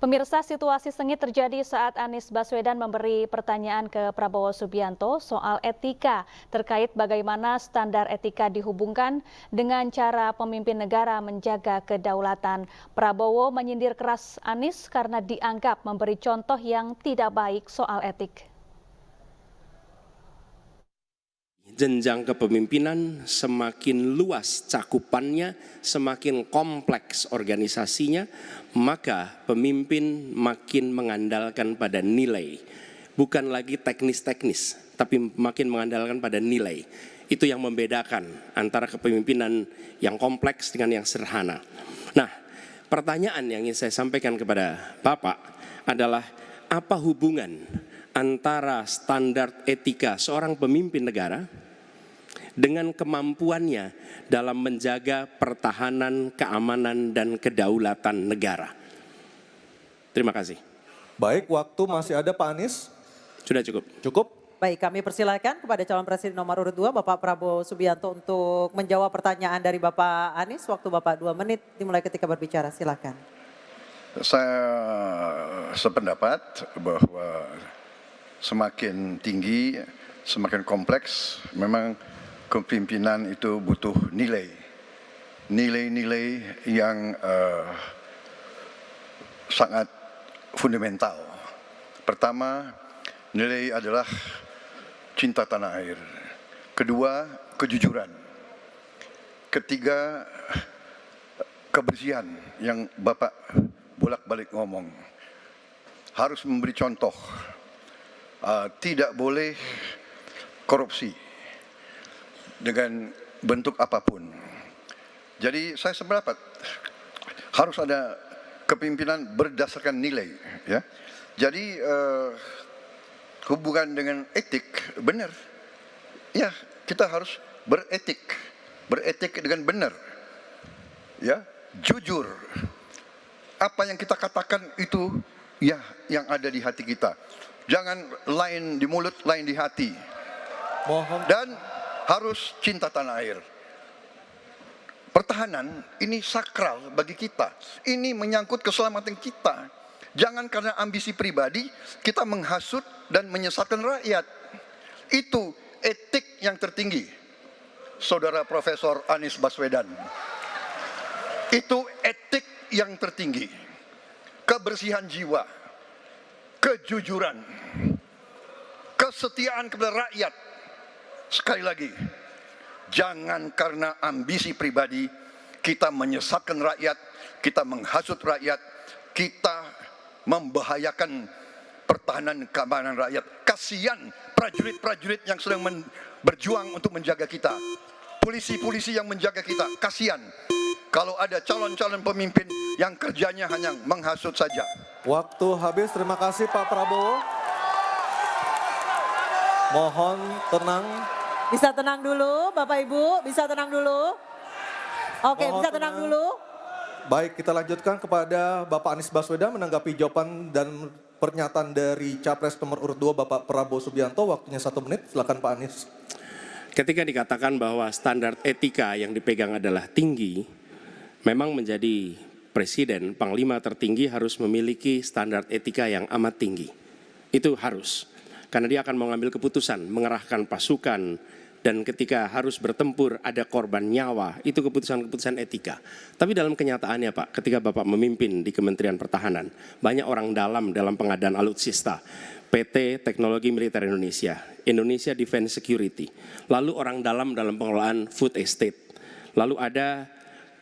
Pemirsa, situasi sengit terjadi saat Anies Baswedan memberi pertanyaan ke Prabowo Subianto soal etika terkait bagaimana standar etika dihubungkan dengan cara pemimpin negara menjaga kedaulatan. Prabowo menyindir keras Anies karena dianggap memberi contoh yang tidak baik soal etik. Jenjang kepemimpinan semakin luas cakupannya, semakin kompleks organisasinya, maka pemimpin makin mengandalkan pada nilai. Bukan lagi teknis-teknis, tapi makin mengandalkan pada nilai. Itu yang membedakan antara kepemimpinan yang kompleks dengan yang sederhana. Nah, pertanyaan yang ingin saya sampaikan kepada Bapak adalah apa hubungan antara standar etika seorang pemimpin negara dengan kemampuannya dalam menjaga pertahanan, keamanan, dan kedaulatan negara. Terima kasih. Baik, waktu masih ada Pak Anies. Sudah cukup. Cukup? Baik, kami persilakan kepada calon presiden nomor urut 2 Bapak Prabowo Subianto untuk menjawab pertanyaan dari Bapak Anies. Waktu Bapak 2 menit dimulai ketika berbicara, silakan. Saya sependapat bahwa semakin tinggi, semakin kompleks, memang kepemimpinan itu butuh nilai. Nilai-nilai yang sangat fundamental. Pertama, nilai adalah cinta tanah air. Kedua, kejujuran. Ketiga, kebersihan yang Bapak bolak-balik ngomong. Harus memberi contoh. Tidak boleh korupsi dengan bentuk apapun. Jadi saya sependapat harus ada kepemimpinan berdasarkan nilai. Ya. Jadi hubungan dengan etik benar. Ya, kita harus beretik dengan benar. Ya, jujur. Apa yang kita katakan itu ya yang ada di hati kita. Jangan lain di mulut, lain di hati. Mohon. Dan harus cinta tanah air. Pertahanan ini sakral bagi kita. Ini menyangkut keselamatan kita. Jangan karena ambisi pribadi kita menghasut dan menyesatkan rakyat. Itu etik yang tertinggi. Saudara Profesor Anies Baswedan. Itu etik yang tertinggi. Kebersihan jiwa, kejujuran, kesetiaan kepada rakyat. Sekali lagi, jangan karena ambisi pribadi kita menyesatkan rakyat, kita menghasut rakyat, kita membahayakan pertahanan keamanan rakyat. Kasihan prajurit-prajurit yang sedang berjuang untuk menjaga kita. Polisi-polisi yang menjaga kita, kasihan. Kalau ada calon-calon pemimpin yang kerjanya hanya menghasut saja. Waktu habis, terima kasih Pak Prabowo. Mohon tenang. Bisa tenang dulu Bapak Ibu, bisa tenang dulu. Oke, Mohon bisa tenang dulu. Baik, kita lanjutkan kepada Bapak Anies Baswedan menanggapi jawaban dan pernyataan dari Capres nomor urut 2 Bapak Prabowo Subianto. Waktunya 1 menit, silakan Pak Anies. Ketika dikatakan bahwa standar etika yang dipegang adalah tinggi, memang menjadi presiden, panglima tertinggi harus memiliki standar etika yang amat tinggi. Itu harus. Karena dia akan mengambil keputusan, mengerahkan pasukan, dan ketika harus bertempur ada korban nyawa, itu keputusan-keputusan etika. Tapi dalam kenyataannya Pak, ketika Bapak memimpin di Kementerian Pertahanan, banyak orang dalam pengadaan alutsista, PT Teknologi Militer Indonesia, Indonesia Defense Security, lalu orang dalam pengelolaan food estate, lalu ada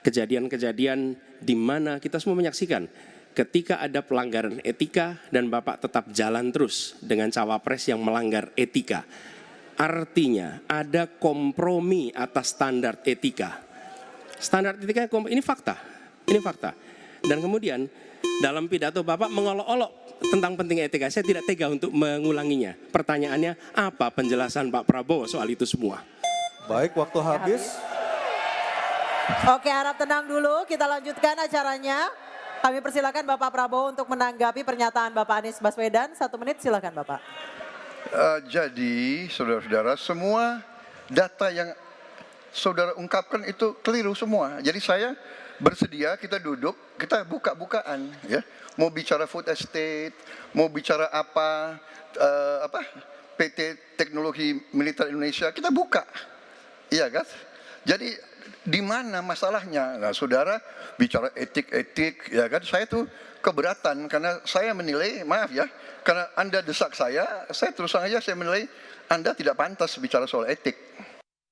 kejadian-kejadian di mana kita semua menyaksikan ketika ada pelanggaran etika dan Bapak tetap jalan terus dengan cawapres yang melanggar etika. Artinya ada kompromi atas standar etika. Standar etika ini fakta. Ini fakta. Dan kemudian dalam pidato Bapak mengolok-olok tentang pentingnya etika. Saya tidak tega untuk mengulanginya. Pertanyaannya, apa penjelasan Pak Prabowo soal itu semua? Baik, waktu habis. Oke, harap tenang dulu, kita lanjutkan acaranya. Kami persilakan Bapak Prabowo untuk menanggapi pernyataan Bapak Anies Baswedan. 1 menit, silakan Bapak. Jadi, saudara-saudara, semua data yang saudara ungkapkan itu keliru semua. Jadi saya bersedia kita duduk, kita buka-bukaan, ya. Mau bicara food estate, mau bicara apa PT Teknologi Militer Indonesia, kita buka, iya kan? Jadi di mana masalahnya? Nah, saudara bicara etik-etik, ya kan? Saya tuh keberatan karena saya menilai, maaf ya, karena Anda desak saya terus terang aja saya menilai Anda tidak pantas bicara soal etik.